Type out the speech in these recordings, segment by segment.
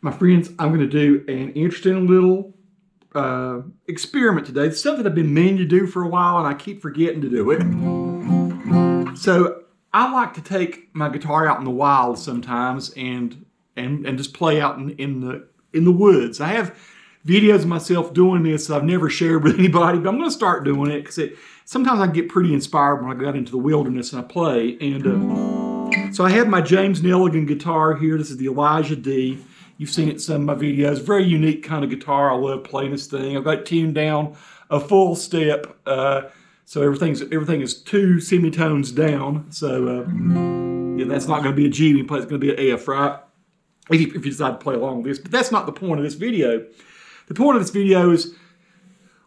My friends, I'm going to do an interesting little experiment today. It's something I've been meaning to do for a while, and I keep forgetting to do it. So I like to take my guitar out in the wild sometimes and just play out in the woods. I have videos of myself doing this that I've never shared with anybody, but I'm going to start doing it because sometimes I get pretty inspired when I go out into the wilderness and I play. And so I have my James Neligan guitar here. This is the Elijah D. You've seen it in some of my videos. Very unique kind of guitar. I love playing this thing. I've got it tuned down a full step. So everything is 2 semitones down. So yeah, that's not going to be a G when you play. It's going to be an F, right? If you decide to play along with this. But that's not the point of this video. The point of this video is,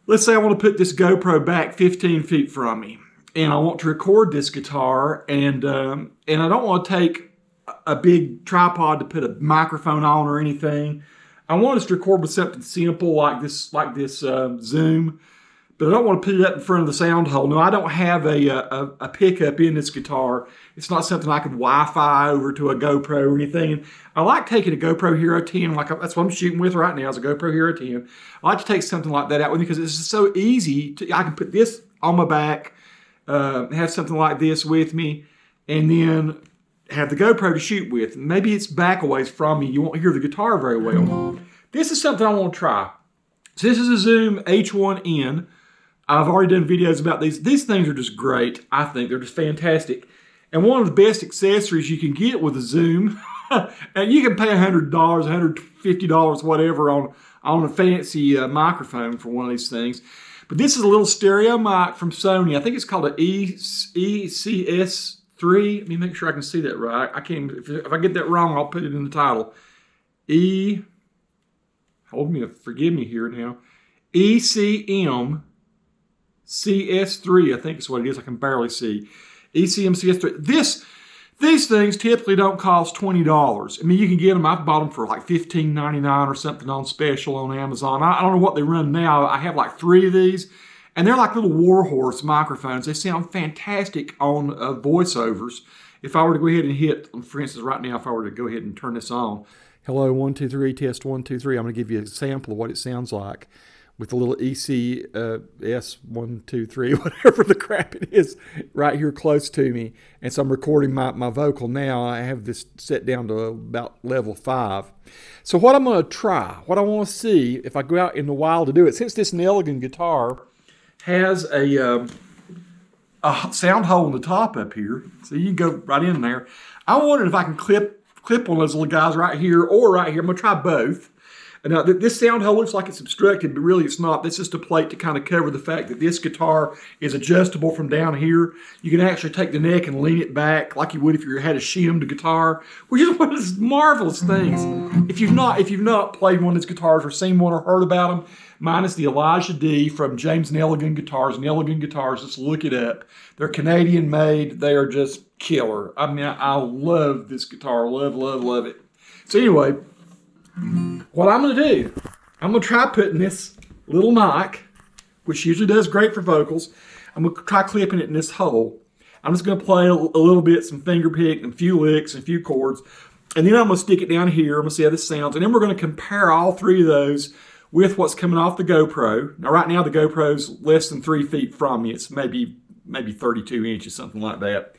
let's say I want to put this GoPro back 15 feet from me, and I want to record this guitar, and I don't want to take a big tripod to put a microphone on or anything. I want us to record with something simple like this Zoom, but I don't want to put it up in front of the sound hole. No, I don't have a pickup in this guitar. It's not something I could Wi-Fi over to a GoPro or anything. And I like taking a GoPro Hero 10, that's what I'm shooting with right now, is a GoPro Hero 10. I like to take something like that out with me because it's so easy. I can put this on my back, have something like this with me, and then have the GoPro to shoot with. Maybe it's back a ways from me. You won't hear the guitar very well. This is something I want to try. So this is a Zoom H1n. I've already done videos about these. These things are just great. I think they're just fantastic. And one of the best accessories you can get with a Zoom, and you can pay $100, $150, whatever on a fancy microphone for one of these things. But this is a little stereo mic from Sony. I think it's called an ECM-CS3. Let me make sure I can see that right. I can't. If I get that wrong, I'll put it in the title. Forgive me here now. ECM-CS3, I think is what it is. I can barely see. ECM-CS3. These things typically don't cost $20. I mean, you can get them. I've bought them for like $15.99 or something on special on Amazon. I don't know what they run now. I have like 3 of these. And they're like little Warhorse microphones. They sound fantastic on voiceovers. If I were to go ahead and hit, for instance, right now, if I were to go ahead and turn this on. Hello, 1, 2, 3, test 1, 2, 3. I'm going to give you a sample of what it sounds like with the little ECS1, 2, 3, whatever the crap it is, right here close to me. And so I'm recording my vocal now. I have this set down to about level 5. So what I'm going to try, what I want to see if I go out in the wild to do it, since this Neligan guitar has a sound hole in the top up here, so you can go right in there. I wondered if I can clip one of those little guys right here or right here. I'm going to try both. And now this sound hole looks like it's obstructed, but really it's not. This is just a plate to kind of cover the fact that this guitar is adjustable from down here. You can actually take the neck and lean it back like you would if you had a shimmed guitar, which is one of those marvelous things. If you've not played one of these guitars or seen one or heard about them, mine is the Elijah D from James Neligan Guitars. Neligan Guitars, just look it up. They're Canadian made. They are just killer. I mean, I love this guitar. Love, love, love it. So anyway, what I'm going to do, I'm going to try putting this little mic, which usually does great for vocals, I'm going to try clipping it in this hole. I'm just going to play a little bit, some finger pick, and a few licks, and a few chords, and then I'm going to stick it down here. I'm going to see how this sounds, and then we're going to compare all 3 of those with what's coming off the GoPro. Now, right now, the GoPro's less than 3 feet from me. It's maybe 32 inches, something like that.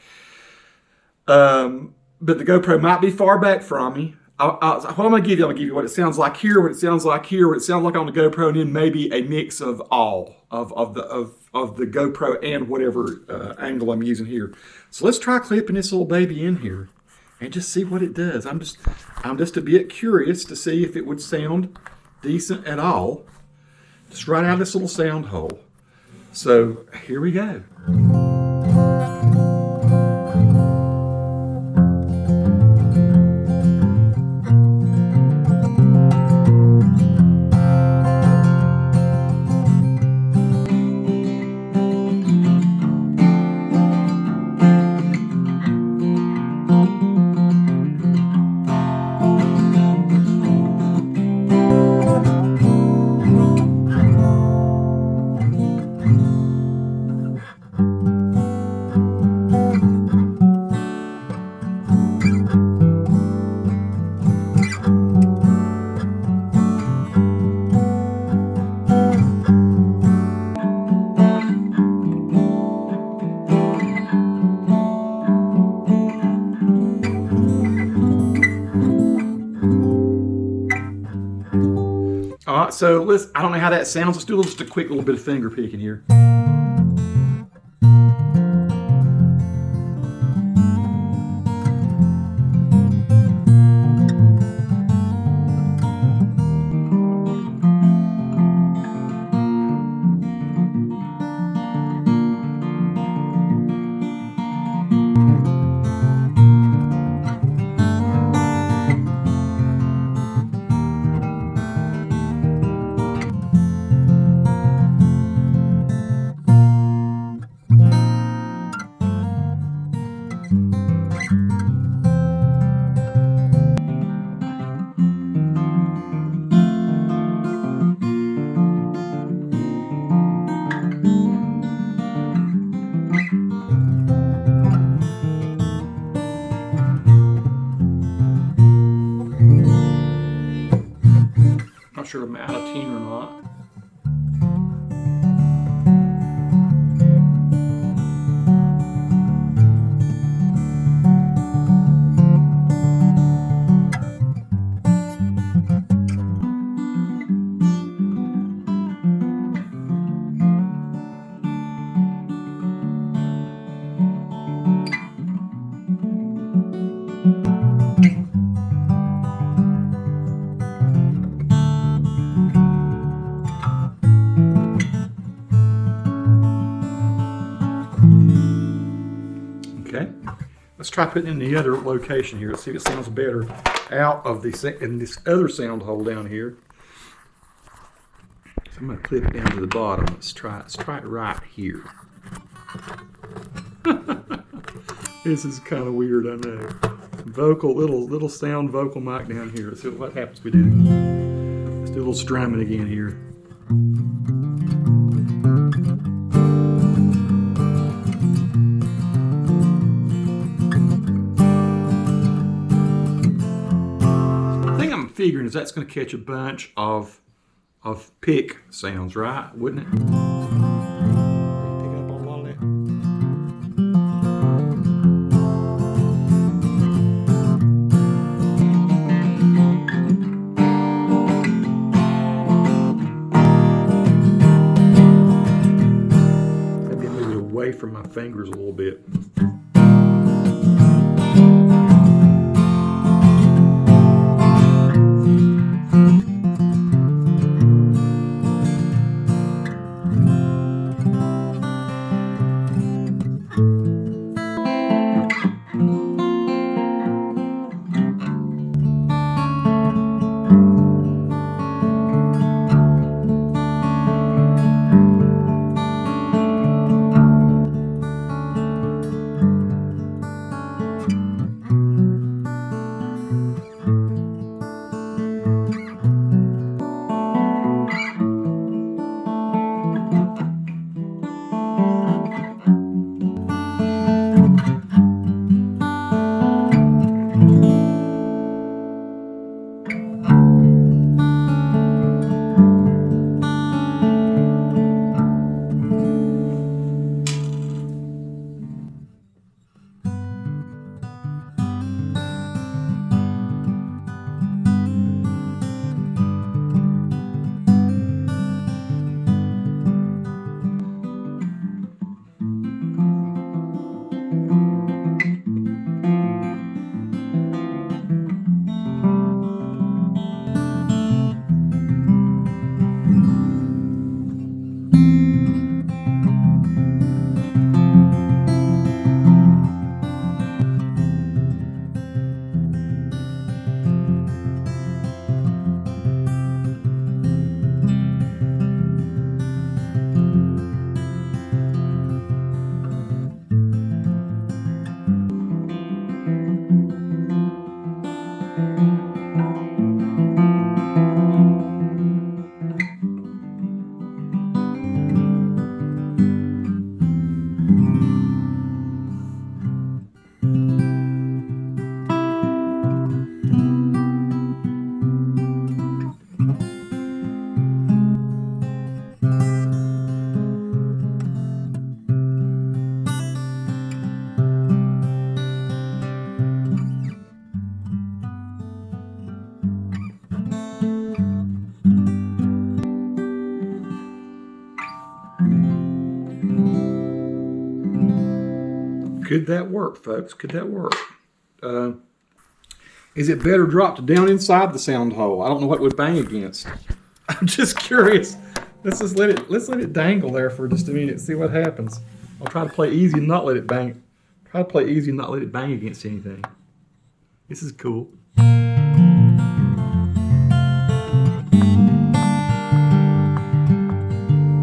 But the GoPro might be far back from me. What I'm going to give you, what it sounds like here, what it sounds like here, what it sounds like on the GoPro, and then maybe a mix of all of the GoPro and whatever angle I'm using here. So let's try clipping this little baby in here and just see what it does. I'm just a bit curious to see if it would sound decent at all, just right out of this little sound hole. So here we go. All right, so I don't know how that sounds. Let's do just a quick little bit of finger picking here. Not sure if I'm out of tune or not. Okay, let's try putting in the other location here. Let's see if it sounds better out of in this other sound hole down here. So I'm going to clip it down to the bottom. Let's try it right here. This is kind of weird, I know. Little sound vocal mic down here. Let's see what happens if we do. Let's do a little strumming again here. Figuring is that's going to catch a bunch of pick sounds, right? Wouldn't it? Picking up on a lot of that. Maybe move it away from my fingers a little bit. Could that work, folks? Could that work? Is it better dropped down inside the sound hole? I don't know what it would bang against. I'm just curious. Let's let it dangle there for just a minute. See what happens. I'll try to play easy and not let it bang. Try to play easy and not let it bang against anything. This is cool.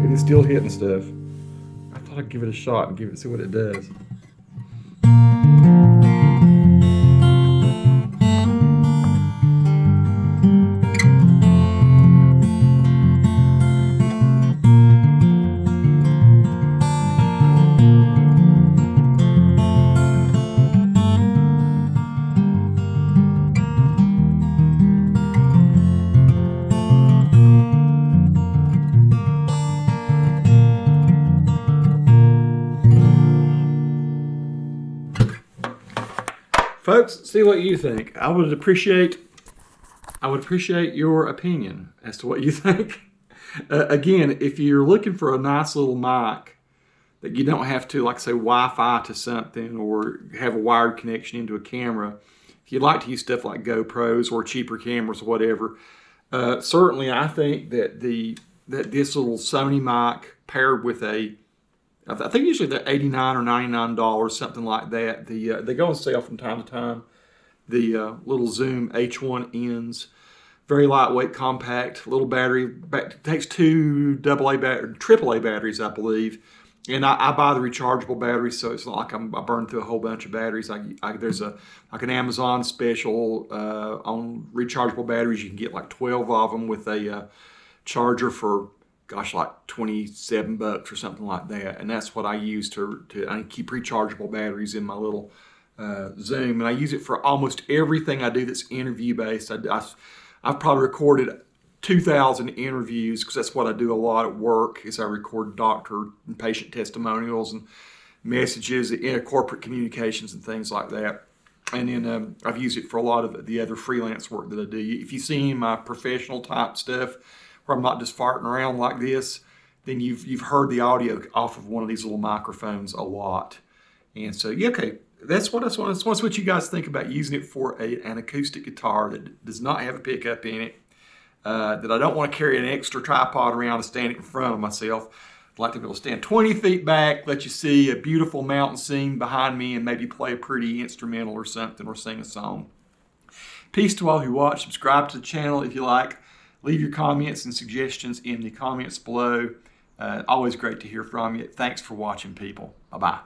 It is still hitting stuff. I thought I'd give it a shot and see what it does. Folks, see what you think. I would appreciate your opinion as to what you think. Again, if you're looking for a nice little mic that you don't have to, like say, Wi-Fi to something or have a wired connection into a camera, if you'd like to use stuff like GoPros or cheaper cameras or whatever, certainly I think that this little Sony mic paired with I think usually they're $89 or $99, something like that. They go on sale from time to time. The little Zoom H1n's, very lightweight, compact, little battery. Takes two AAA batteries, I believe. And I buy the rechargeable batteries, so it's not like I burn through a whole bunch of batteries. There's like an Amazon special on rechargeable batteries. You can get like 12 of them with a charger for, gosh, like $27 or something like that. And that's what I use I keep rechargeable batteries in my little Zoom. And I use it for almost everything I do that's interview based. I've probably recorded 2,000 interviews because that's what I do a lot at work is I record doctor and patient testimonials and messages, corporate communications and things like that. And then I've used it for a lot of the other freelance work that I do. If you see my professional type stuff, where I'm not just farting around like this, then you've heard the audio off of one of these little microphones a lot. And so, yeah, okay, that's what you guys think about using it for an acoustic guitar that does not have a pickup in it, that I don't want to carry an extra tripod around and stand it in front of myself. I'd like to be able to stand 20 feet back, let you see a beautiful mountain scene behind me, and maybe play a pretty instrumental or something, or sing a song. Peace to all who watch. Subscribe to the channel if you like. Leave your comments and suggestions in the comments below. Always great to hear from you. Thanks for watching, people. Bye-bye.